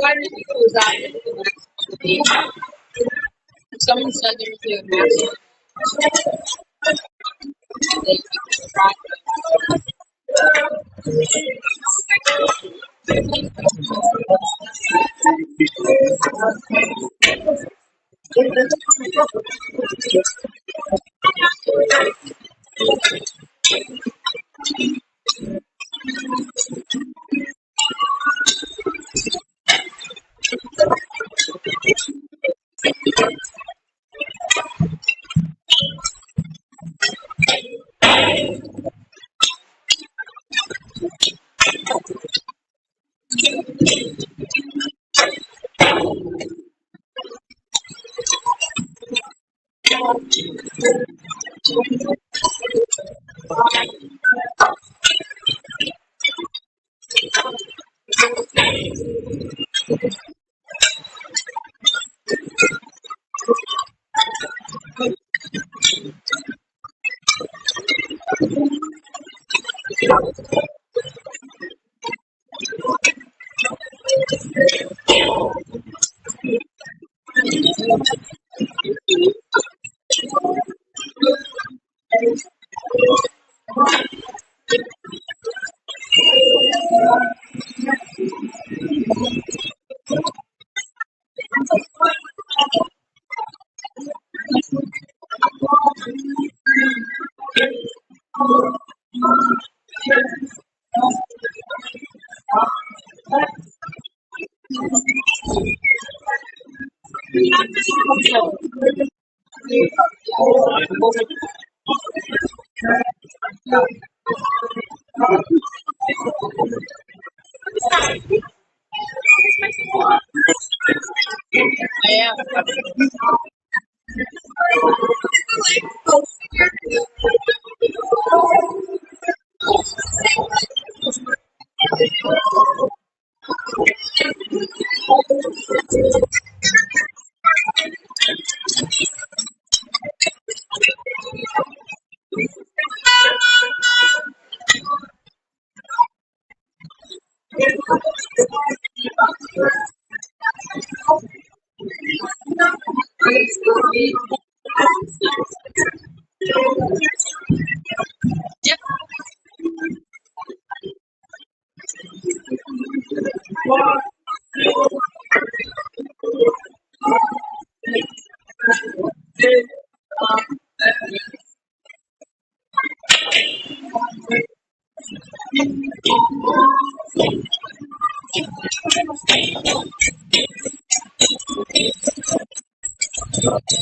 why did you was that? Someone said there was a massive. Yeah. Yep.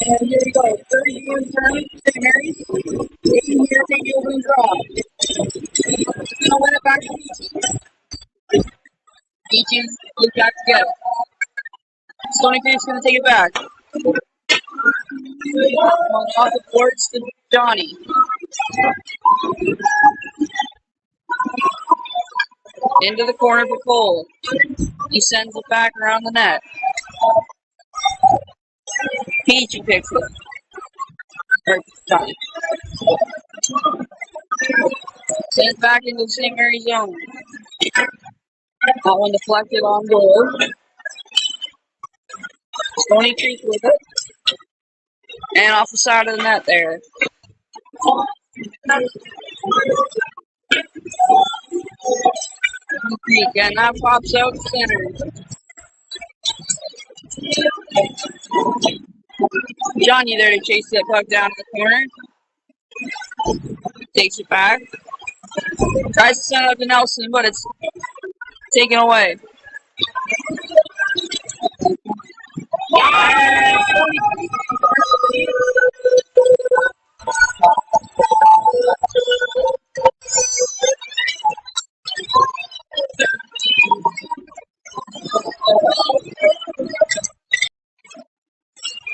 And here we go. 31 turn, St. Marys. Taking here, take the open draw. Now win it back to Beachy. Beachy, look back to get it. Stoney is going to take it back. Going off the boards to Johnny. Into the corner for Cole. He sends it back around the net. Peachy picks it. Or Johnny. Send it back into the St. Marys zone. That one deflected on goal. Stoney Creek with it. And off the side of the net there. Creek, and that pops out center. Johnny there to chase that puck down in the corner. Takes it back. Tries to send it up to Nelson, but it's taken away.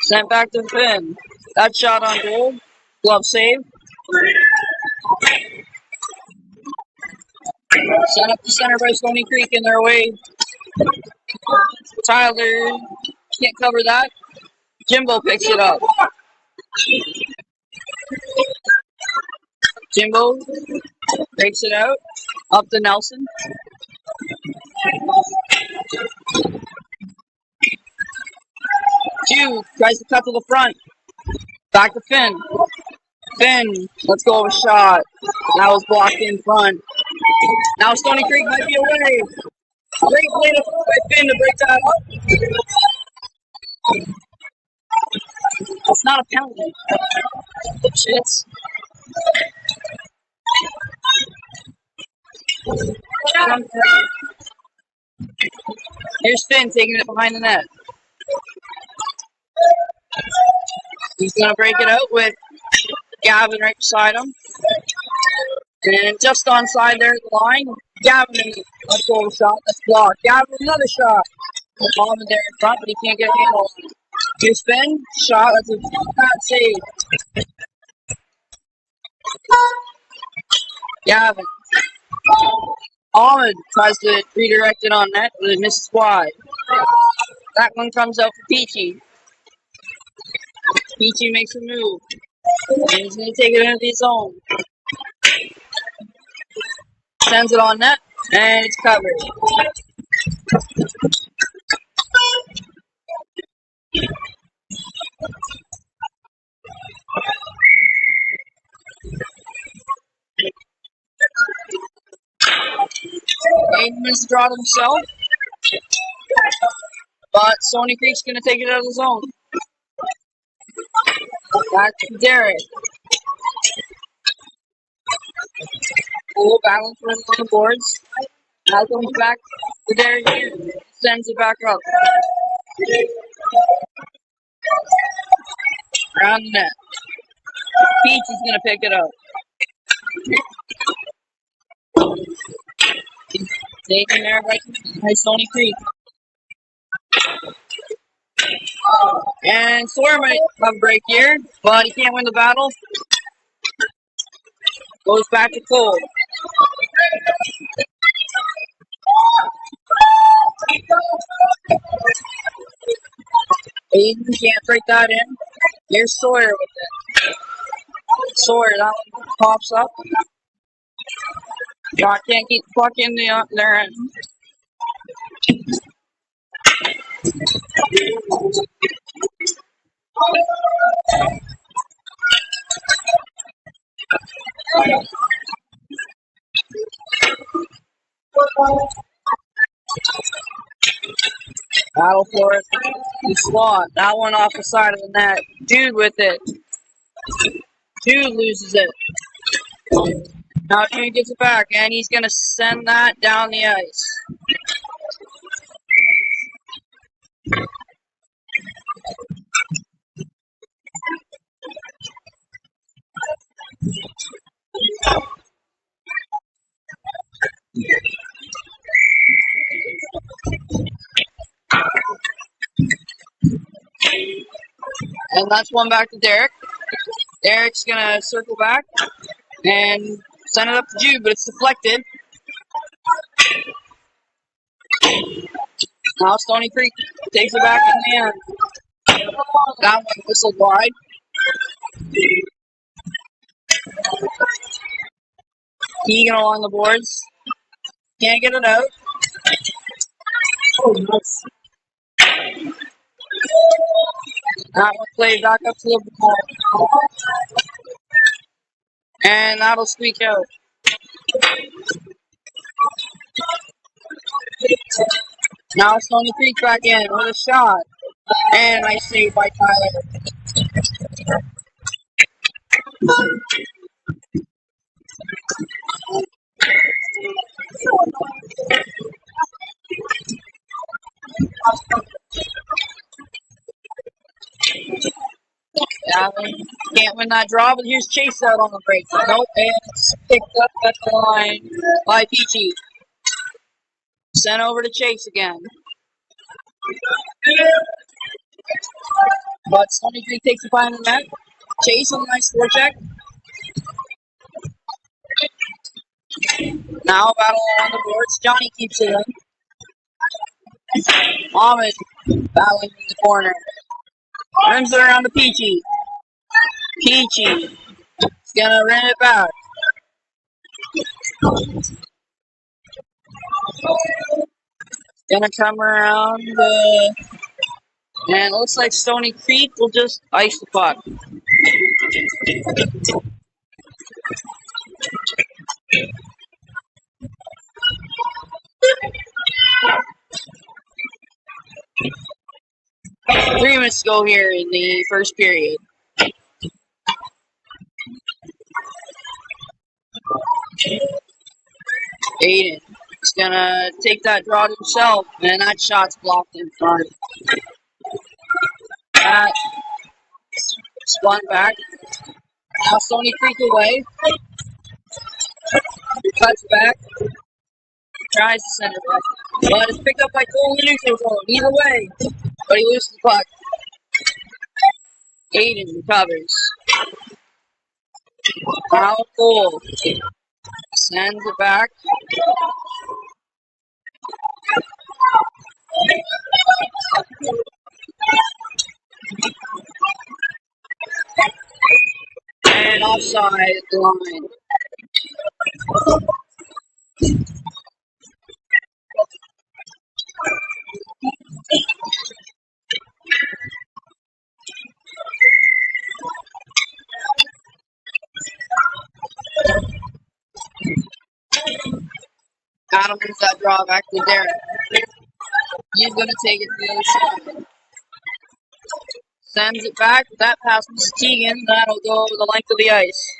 Sent back to Finn. That shot on goal. Glove save. Sent up the center by Stoney Creek in their way. Tyler can't cover that. Jimbo picks it up. Jimbo breaks it out. Up to Nelson. Jude tries to cut to the front. Back to Finn. Finn, let's go with a shot. That was blocked in front. Now Stoney Creek might be away. Great play by Finn to break that up. It's not a penalty. Shits. Here's Finn taking it behind the net. He's going to break it out with Gavin right beside him. And just onside there at the line, Gavin, let's go with a shot. That's blocked. Gavin, another shot. Almond there in front, but he can't get a handle. Here's Finn, shot. That's a bad save. Gavin. Almond tries to redirect it on net, but it misses wide. That one comes out for Peachy. Peachy makes a move. And he's going to take it into the zone. Sends it on net, and it's covered. Aiden missed the draw himself. But Stoney Creek's going to take it out of the zone. Back to Derek. Cool, battling for him on the boards. Now comes back to Derek here. Sends it back up. Around the net. Peach is going to pick it up. Taken there by Stoney Creek. And Sawyer might have a break here, but he can't win the battle. Goes back to Cole. Aiden can't break that in. Here's Sawyer with it. Sawyer, that one pops up. God can't keep the puck in their end. Battle for it. Slot. That one off the side of the net. Jude with it. Jude loses it. Now Jude gets it back, and he's going to send that down the ice. And that's one back to Derek. Derek's going to circle back and send it up to Jude, but it's deflected. Now Stoney Creek takes it back in the end. That one whistled wide. Keegan along the boards. Can't get it out. Oh, nice. That one played back up to the ball. And that'll squeak out. Now Stoney Creek back in with a shot. And nice save by Tyler. Gavin can't win that draw, but here's Chase out on the break. Nope, and it's picked up at the line by Peachy. Sent over to Chase again. But Stoney Creek takes the final net. Chase on a nice forecheck. Now battle on the boards. Johnny keeps it in. Ahmed battling in the corner. Rims it around to Peachy. Peachy is gonna run it back. Gonna come around And it looks like Stoney Creek will just ice the puck. Three minutes to go here in the first period. Aiden is gonna take that draw to himself, and that shot's blocked in front. That spun back. Now Stoney Creek away. Cuts back. Tries to send it back. But it's picked up by Cole in the neutral zone. Either way. But he loses the puck. Aiden recovers. Now Cole sends it back. And offside at the line. Adam wins that draw back to Derek. He's going to take it to the other side. Sends it back. That pass was Tegan. That'll go the length of the ice.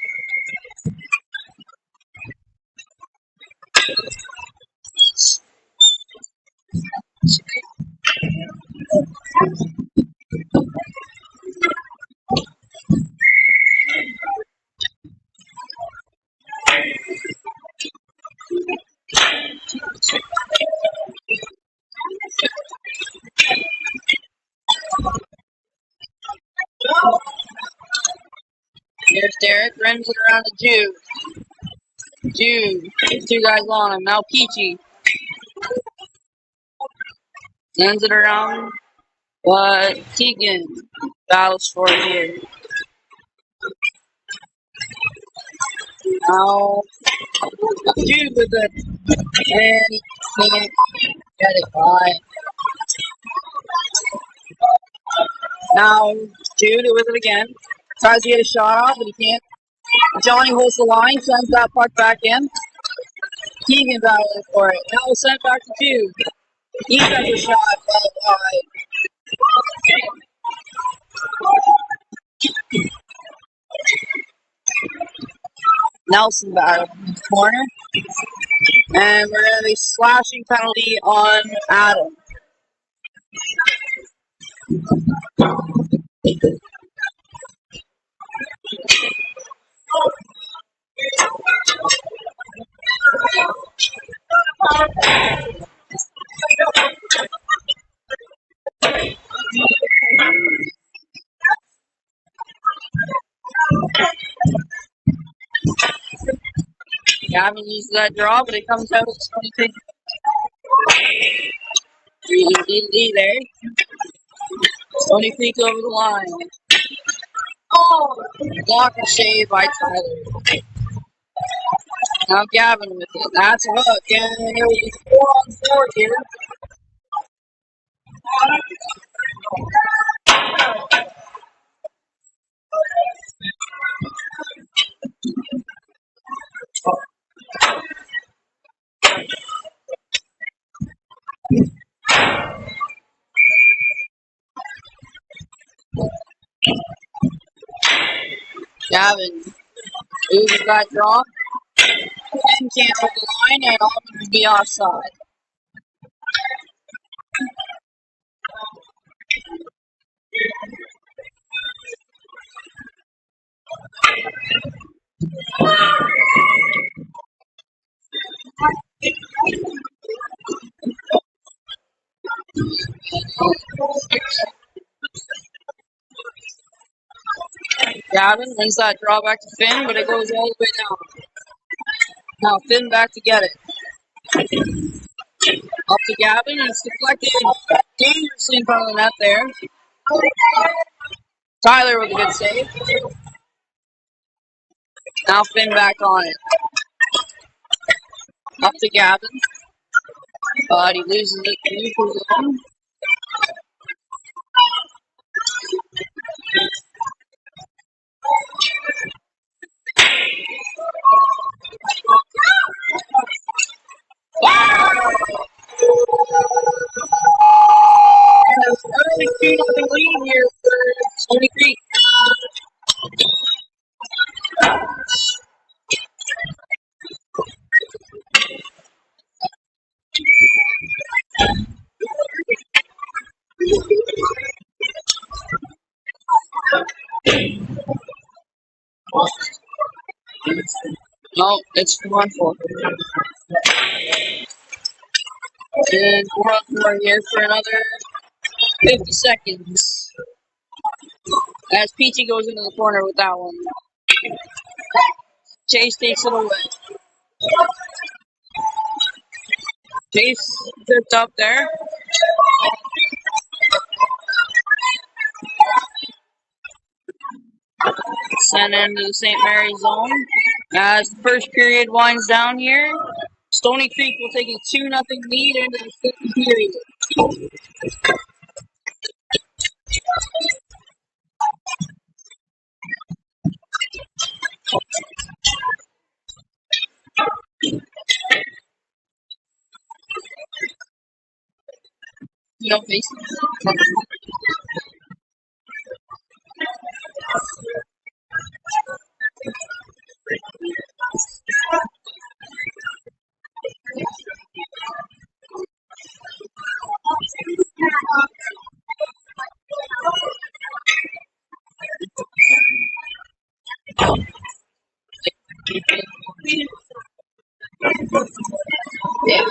Here's Derek. Runs it around to Jude. Jude. Two guys on him. Now Peachy. Sends it around. But Tegan battles for it here. Now Jude with it. And he can't get it by. Now Jude with it again. Tries to get a shot off, but he can't. Johnny holds the line, sends that puck back in. Keegan battling for it. Now sent back to Jude. He has a shot, but wide. Nelson battled in the corner. And we're going to be slashing penalty on Adam. Gavin uses that draw, but it comes out with Stoney Creek. 3-D there. Stoney Creek over the line. Oh! Blocker save by Tyler. Now Gavin with it. That's a hook. And it will be 4-on-4 here. Gavin loses that draw. And can't hold the line, and Auburn will be offside. Gavin wins that draw back to Finn, but it goes all the way down. Now Finn back to get it. Up to Gavin, and it's deflected dangerously in front of the net there. Tyler with a good save. Now Finn back on it. Up to Gavin. But he loses it. here for Stoney Creek. No, it's 4-on-4. And 4-on-4 here for another 50 seconds. As Peachy goes into the corner with that one. Chase takes it away. Chase tripped up there. Sent into the St. Marys zone. As the first period winds down here, Stoney Creek will take a 2-0 lead into the second period. You don't face it. Yeah.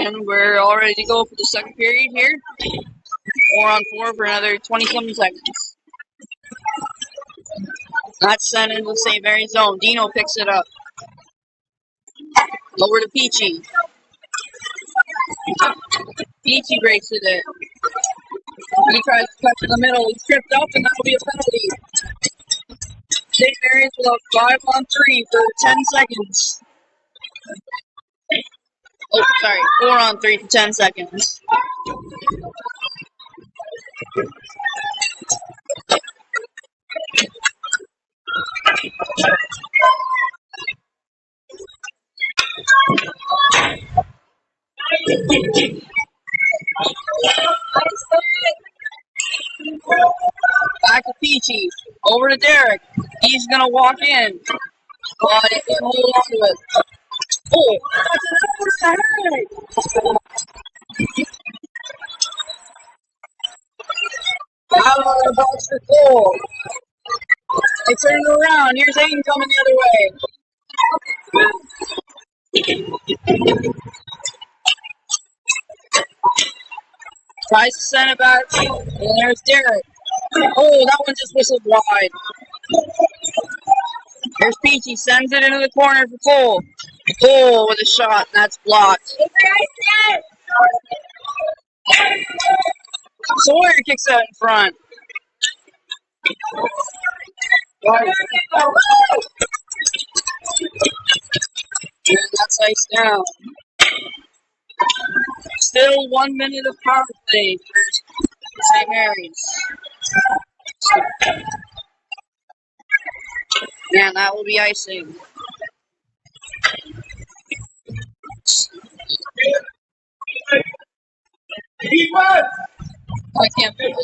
And we're all ready to go for the second period here. 4-on-4 for another 20-something seconds. That's sent into the St. Marys zone. Dino picks it up. Over to Peachy. Peachy breaks it in. He tries to touch in the middle. He's tripped up, and that'll be a penalty. St. Marys with a 5-on-3 for 10 seconds. Oh, sorry, 4-on-3 for 10 seconds. Back to Peachy. Over to Derek. He's going to walk in. But he can't hold on to it. Oh, that's an over the head. Out of the box for Cole. They turn it around. Here's Aiden coming the other way. Tries to send it back. And there's Derek. Oh, that one just whistled wide. Here's Peachy. Sends it into the corner for Cole. Cole with a shot. And that's blocked. Sawyer kicks out in front. And that's ice down. Still 1 minute of power play for St. Marys. And that will be icing. I can't feel it.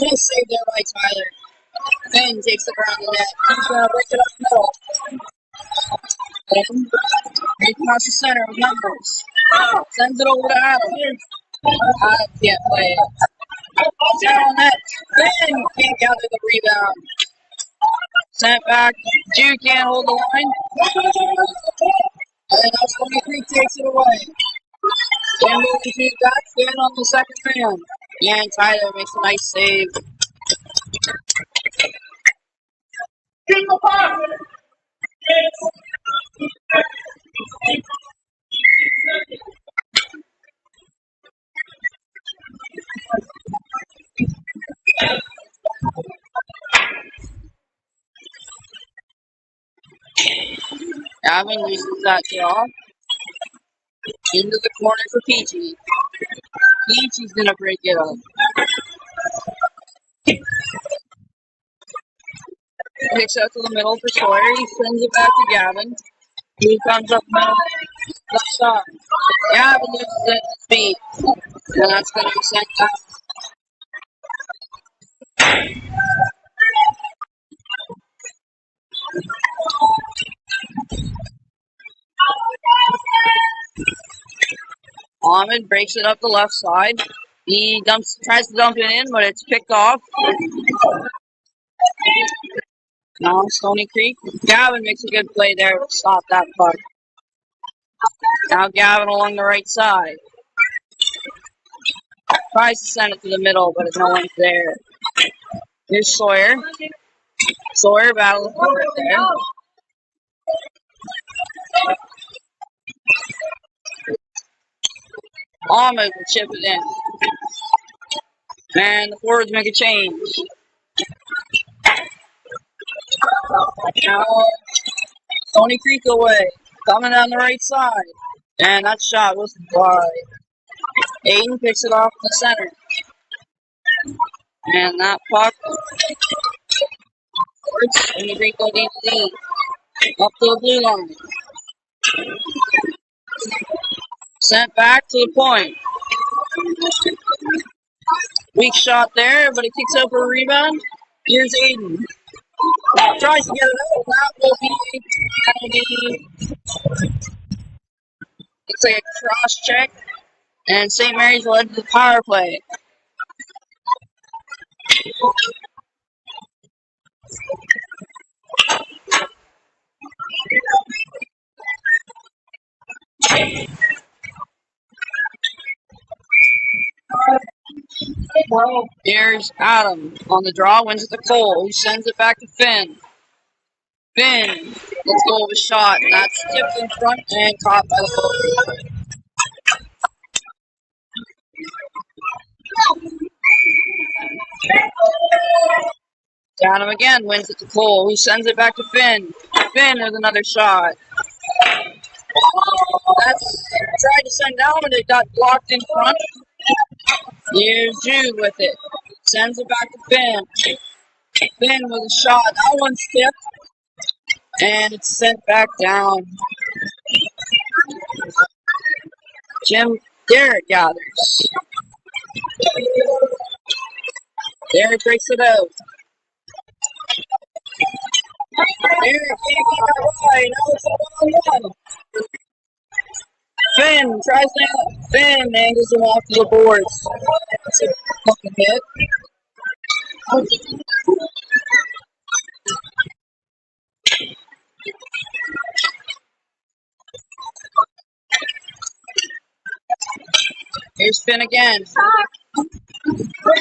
Nice save there by Tyler. Ben takes it around the net. He's going to break it up the middle. Ben, right across the center with numbers. Sends it over to Adam. Adam can't play it. Down on net. Ben can't gather the rebound. Sent back. Jude can't hold the line. And now Stoney Creek takes it away. Ben will keep back. Ben on the second man. And Tyler makes a nice save. Gavin uses that draw into the corner for Peachy. Peachy's gonna break it up. Picks out to the middle for Sawyer. He sends it back to Gavin. He comes up middle, left side. Gavin loses it at his feet. And that's gonna be sent out. Ahmed breaks it up the left side. He tries to dump it in, but it's picked off. Now Stoney Creek. Gavin makes a good play there to stop that puck. Now Gavin along the right side. Tries to send it to the middle, but no one's there. Here's Sawyer. Sawyer battles over it there. Ahmed will chip it in. And the forwards make a change. Now, Stoney Creek away. Coming down the right side. And that shot was wide. Aiden picks it off the center. And that puck forwards in the Greek go deep lead. Up to the blue line. Sent back to the point. Weak shot there, but it kicks out for a rebound. Here's Aiden. Tries to get it out. That will be a penalty. Looks like a cross check. And St. Mary's will head to the power play. Here's Adam on the draw, wins it to Cole, who sends it back to Finn. Finn, let's go with a shot, and that's tipped in front and caught by the forward. Adam again wins it to Cole, who sends it back to Finn. Finn with another shot. That's tried to send down, but it got blocked in front. Here's Jude with it. Sends it back to Finn. Finn with a shot. That one's tipped. And it's sent back down. Derek gathers. Derek breaks it out. Derek can't keep it wide. Now it's a 1-on-1. Finn tries to. Finn angles him off to the boards. That's a fucking hit. Here's Finn again.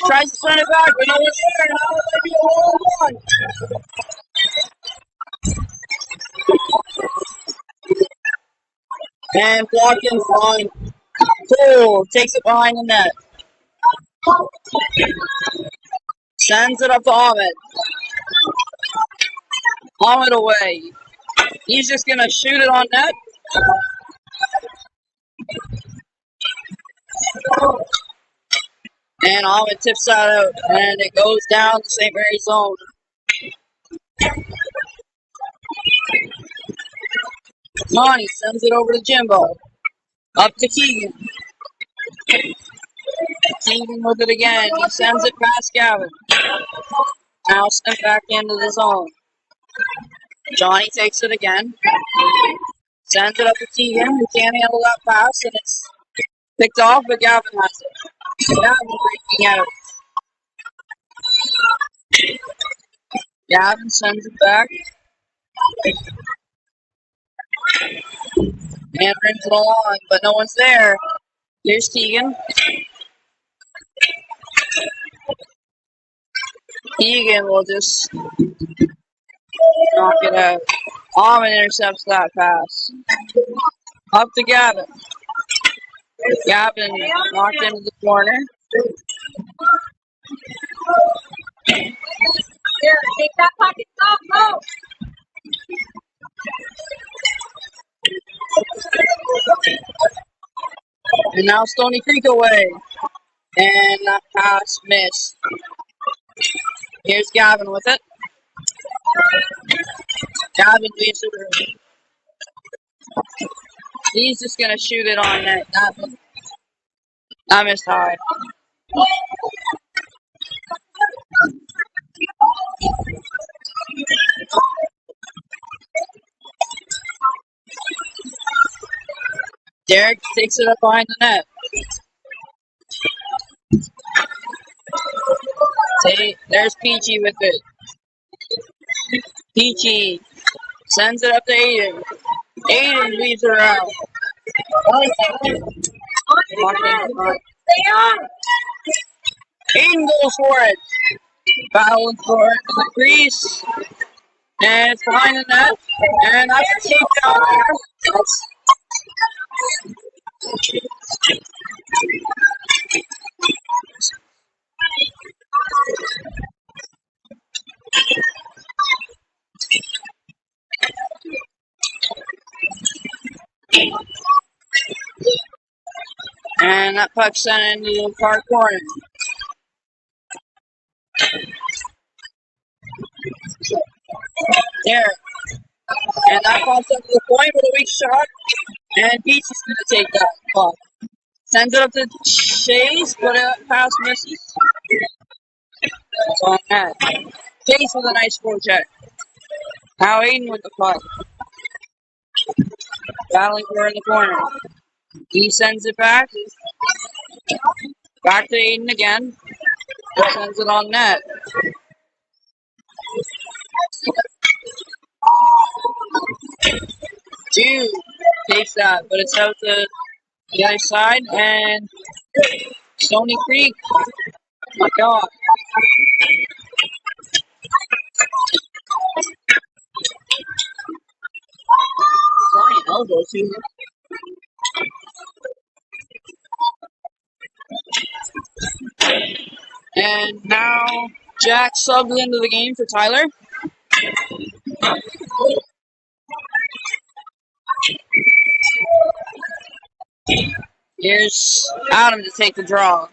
Tries to send it back, but no one's there. Now it might be a 1-on-1. And blocked in front. Cole takes it behind the net. Sends it up to Ahmed. Ahmed away. He's just going to shoot it on net. And Ahmed tips that out. And it goes down to St. Mary's zone. Monty sends it over to Jimbo. Up to Keegan. Keegan with it again. He sends it past Gavin. Now sent back into the zone. Johnny takes it again. Sends it up to Keegan, who can't handle that pass, and it's picked off, but Gavin has it. Gavin breaking out. Gavin sends it back. And brings it along, but no one's there. Here's Keegan. Keegan will just knock it out. Ahmed intercepts that pass. Up to Gavin. Gavin knocked into the corner. Here, take that pocket off. Go. And now Stoney Creek away. And that pass missed. Here's Gavin with it. Gavin leaves it. He's just going to shoot it on net. That missed high. Derek takes it up behind the net. There's Peachy with it. Peachy sends it up to Aiden. Aiden leaves her out. Stay on. Aiden goes for it. Battling for it in the crease. And it's behind the net. And that's a takedown there. And that puck sent into the far corner. There. And that pops up to the point with a weak shot. And Peach is going to take that puck. Sends it up to Chase, but a pass misses. It's on net. Chase with a nice forecheck. Now Aiden with the puck. Battling for her in the corner. He sends it back. Back to Aiden again. Sends it on net. Jude takes that, but it's out to the other side, and Stoney Creek. Oh my God. Flying elbow too. And now Jack subs into the game for Tyler. Here's Adam to take the draw.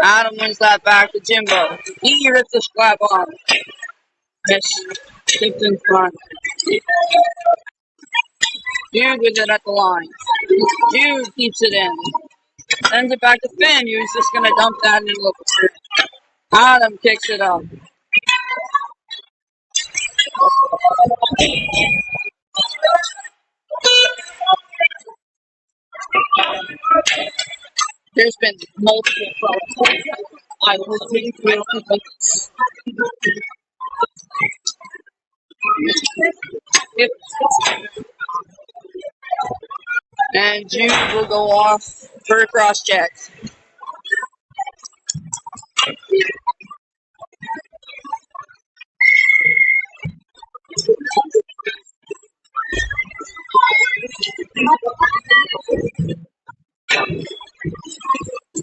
Adam wins that back to Jimbo. He rips the slap on. Miss. Kicked in front. Jude with it at the line. Jude keeps it in. Sends it back to Finn. He was just going to dump that into the corner. Adam kicks it up. There's been multiple problems. I was waiting for it to fix. And Jude will go off for a cross check.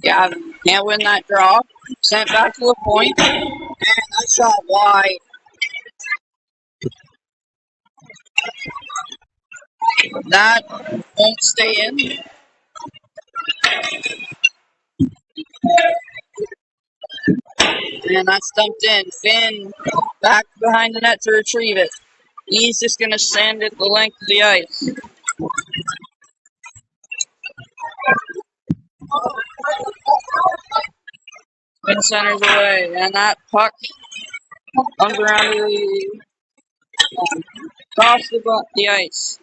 Yeah, can't win that draw. Sent back to the point. And that shot wide. That won't stay in. And that's dumped in. Finn back behind the net to retrieve it. He's just going to send it the length of the ice. Finn centers away. And that puck comes around across the ice.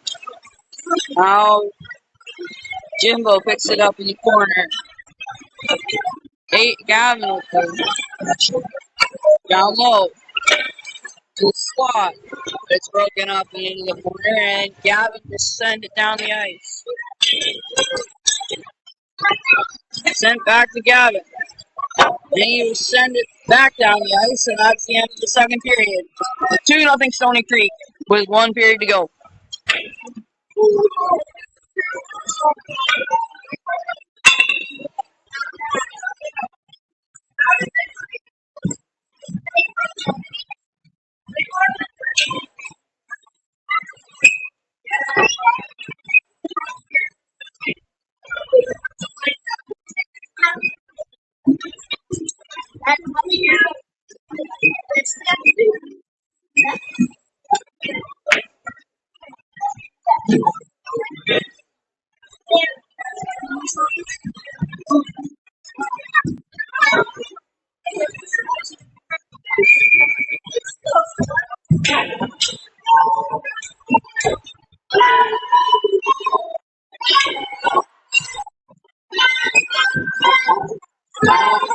Now Jimbo picks it up in the corner. Gavin with the down low to the slot. It's broken up and into the corner, and Gavin just send it down the ice. Sent back to Gavin. Then you send it back down the ice, and that's the end of the second period. 2-0 Stoney Creek with 1 period to go.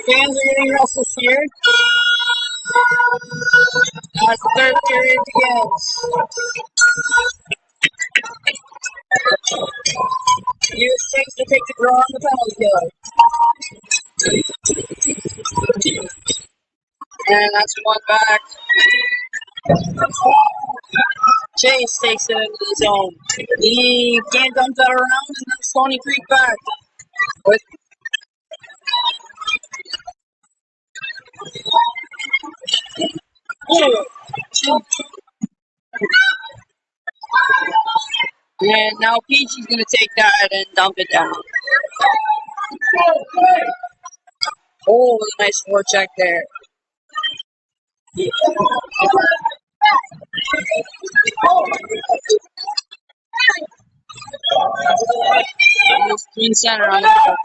Fans are getting restless here. As the third period begins. Here's Chase to take the draw on the penalty kill. And that's one back. Chase takes it into the zone. He can't dump that around, and then Stoney Creek back. With and now Peachy's going to take that and dump it down. Oh, a nice forecheck there. Green center on the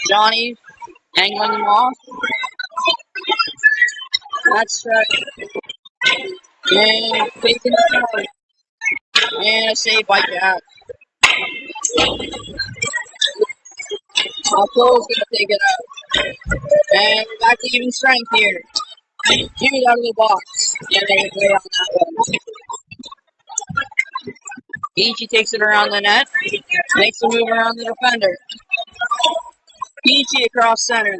Johnny angling him off. That's right. And taking the penalty. And a save by Jack. Alco's going to take it out. And we're back to even strength here. Hughes out of the box. Yeah, they can play on that one. Peachy takes it around the net. Makes a move around the defender. Peachy across center.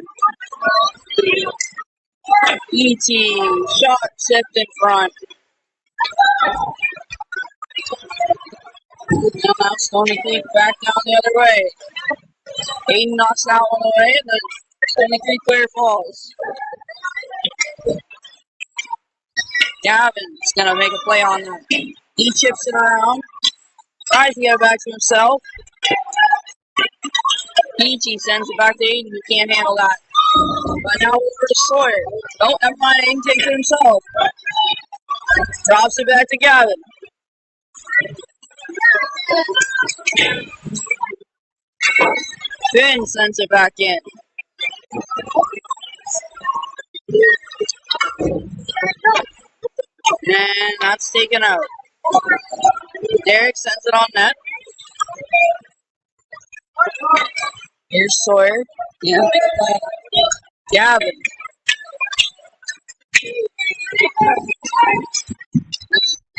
Peachy. Shot tipped in front. Now Stoney Creek back down the other way. Aiden knocks that one away, and the Stoney Creek player falls. Gavin's going to make a play on that. He chips it around. Tries to get it back to himself. Peachy sends it back to Aiden, who can't handle that. But now over to Sawyer. Oh, never mind, Aiden takes it himself. Drops it back to Gavin. Finn sends it back in. And that's taken out. Derek sends it on net. Here's Sawyer. Yeah. Gavin.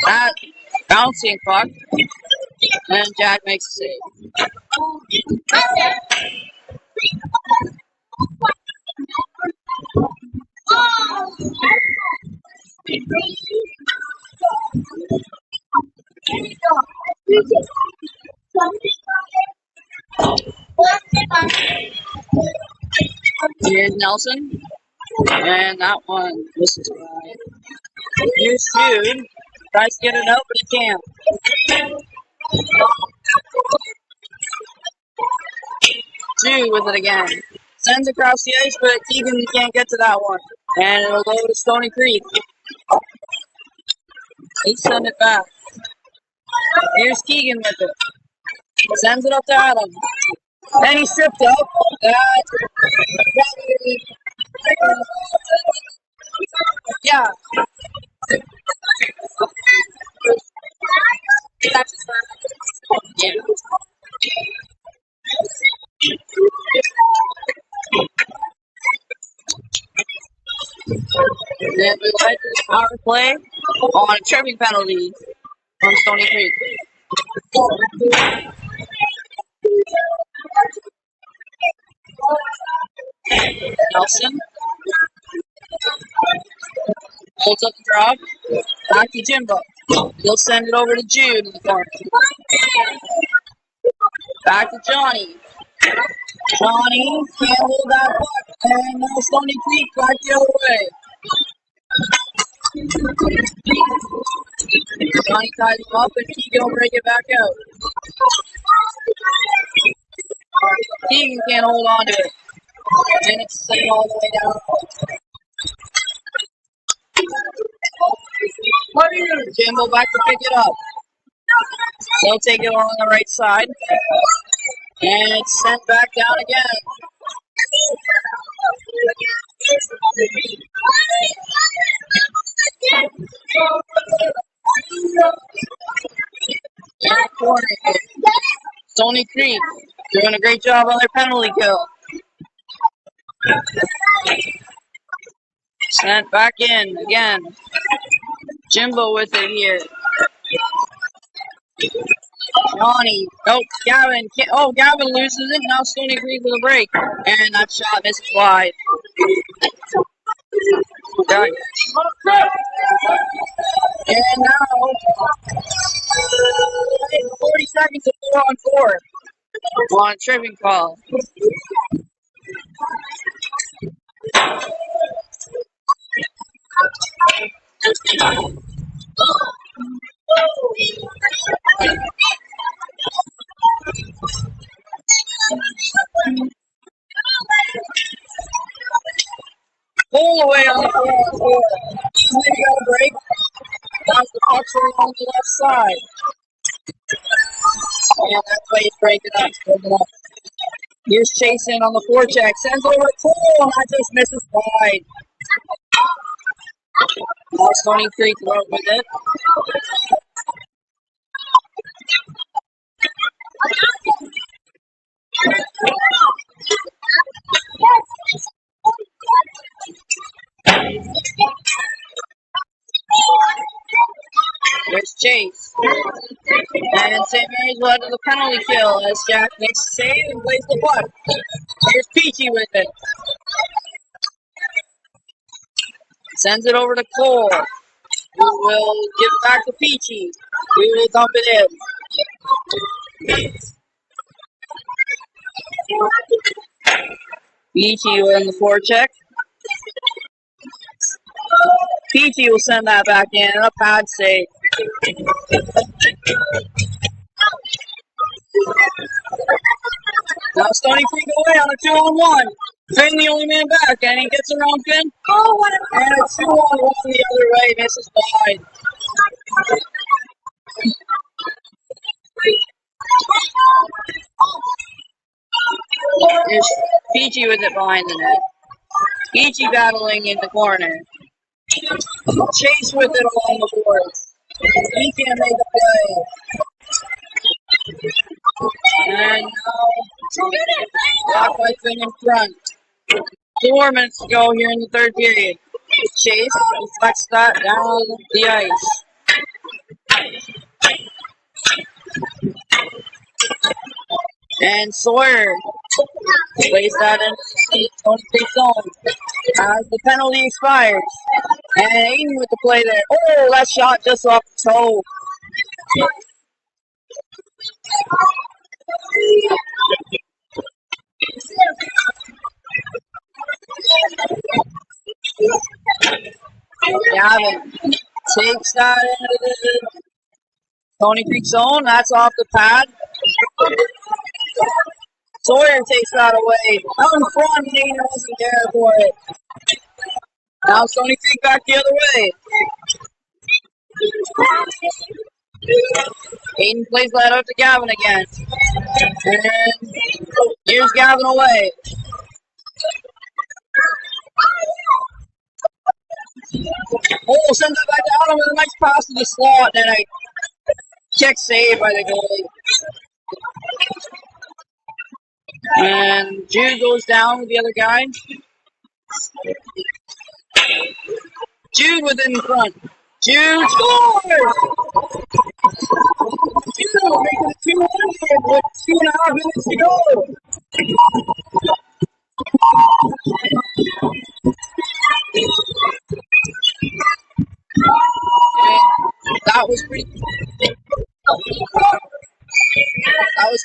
That bouncing puck. And Jack makes a save. Here's Nelson. And that one misses by. Here's Jude. Tries to get it out, but he can't. Jude with it again. Sends across the ice, but Keegan can't get to that one. And it'll go to Stoney Creek. They send it back. Here's Keegan with it. Sends it up to Adam. Then he stripped up. Yeah. Yeah. Then we led the power play on a tripping penalty from Stoney Creek. Nelson Holds up the drop. Back to Jimbo. He'll send it over to Jude in the corner. Back to Johnny. Johnny can't hold that puck. And now Stoney Creek back the other way. Johnny ties him up and Keegan will break it back out. Keegan can't hold on to it. And it's sitting all the way down. Jimbo back to pick it up. They'll take it on the right side. And it's sent back down again. In the corner here. Stoney Creek doing a great job on their penalty kill. Sent back in again. Jimbo with it here. Johnny. Oh, Gavin. Oh, Gavin loses it. Now Stoney Creek with a break. And that shot misses wide. Okay. And now, 40 seconds of 4-on-4. On a tripping call. Pull away on the 4-on-4. Maybe got a break. Now the puck's along the left side. And that's why he's breaking up. Here's Chasing on the forecheck. Sends over to Cole, and that just misses wide. Now Stoney Creek wrote with it. There's Chase. And St. Mary's led to the penalty kill as Jack makes a save and plays the puck. Here's Peachy with it. Sends it over to Cole, who will give it back to Peachy, who will dump it in. Peachy will in the forecheck. Peachy will send that back in, and a pad save. Now Stoney Creek away on a 2-on-1. Finn the only man back, and he gets around Finn. And a 2-on-1 the other way, misses wide. There's Peachy with it behind the net. Peachy battling in the corner. Chase with it along the boards. He can't make the play. And now, blocked by Finn in front. 4 minutes to go here in the third period. Chase deflects that down the ice. And Sawyer plays that in the Stoney Creek zone as the penalty expires. And Aiden with the play there. Oh, that shot just off the toe. Gavin takes that into the Stoney Creek zone. That's off the pad. Sawyer takes that away. Out in front, Aiden wasn't there for it. Now Stoney Creek back the other way. Aiden plays that out to Gavin again. And here's Gavin away. Oh, sends that back to Adam with a nice pass to the slot. And a check save by the goalie. And Jude goes down with the other guy. Jude with it in front. Jude scores! Jude making it 2-1 with 2.5 minutes to go. That was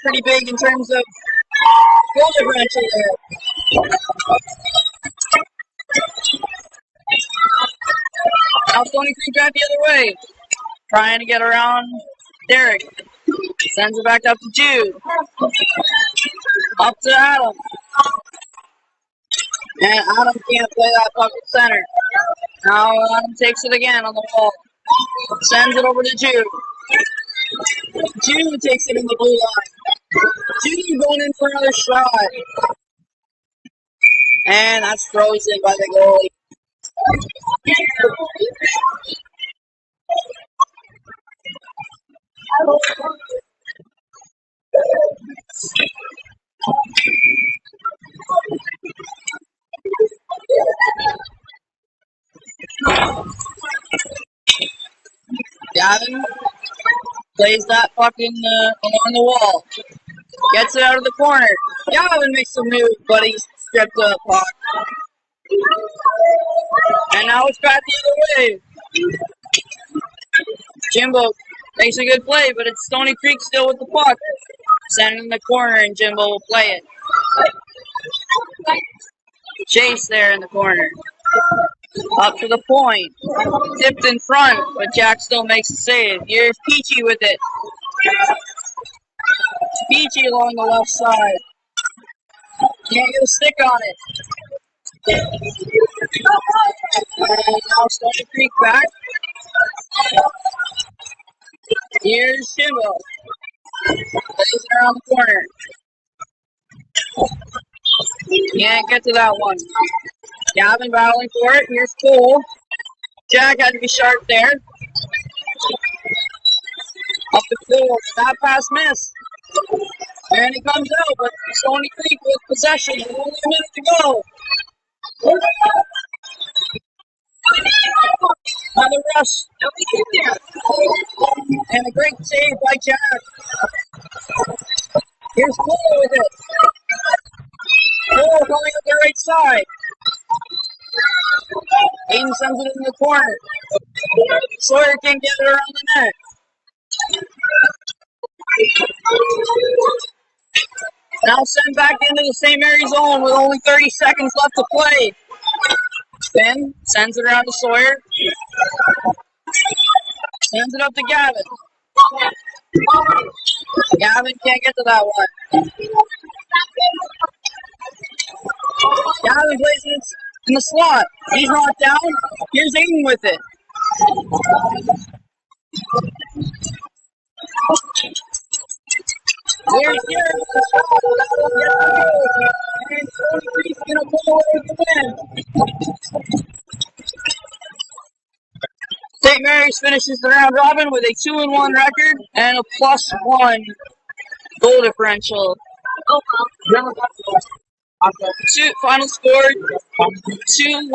pretty big in terms of goal differential there. Now Stoney Creek back the other way, trying to get around Derek. Sends it back up to Jude. Up to Adam. And Adam can't play that puck at center. Now Adam takes it again on the wall. Sends it over to Jude. Jude takes it in the blue line. Jude going in for another shot. And that's frozen by the goalie. Gavin plays that puck along the wall. Gets it out of the corner. Gavin makes a move, but he's stripped of the puck. And now it's back the other way. Jimbo makes a good play, but it's Stoney Creek still with the puck. Send it in the corner, and Jimbo will play it. Chase there in the corner. Up to the point. Tipped in front, but Jack still makes a save. Here's Peachy with it. Peachy along the left side. Can't get a stick on it. And now Stoney Creek back. Here's Jimbo. Plays it around the corner. Can't get to that one. Gavin battling for it. Here's Cole. Jack had to be sharp there. Up the Cole. That pass missed. And he comes out, but Stoney Creek with possession. With only a minute to go. Another rush. And a great save by Jack. Here's Cole with it. Cole coming up the right side. Aiden sends it in the corner. Sawyer can't get it around the net. Now sent back into the St.Marys zone with only 30 seconds left to play. Finn sends it around to Sawyer. Sends it up to Gavin. Gavin can't get to that one. Gavin plays it in the slot. He's knocked down. Here's Aiden with it. There's Derek with the shot. That one gets the goal. And Stoney Creek's going to pull away with the win. St.Marys finishes the round robin with a 2-1 record and a +1 goal differential. Final score 2-1.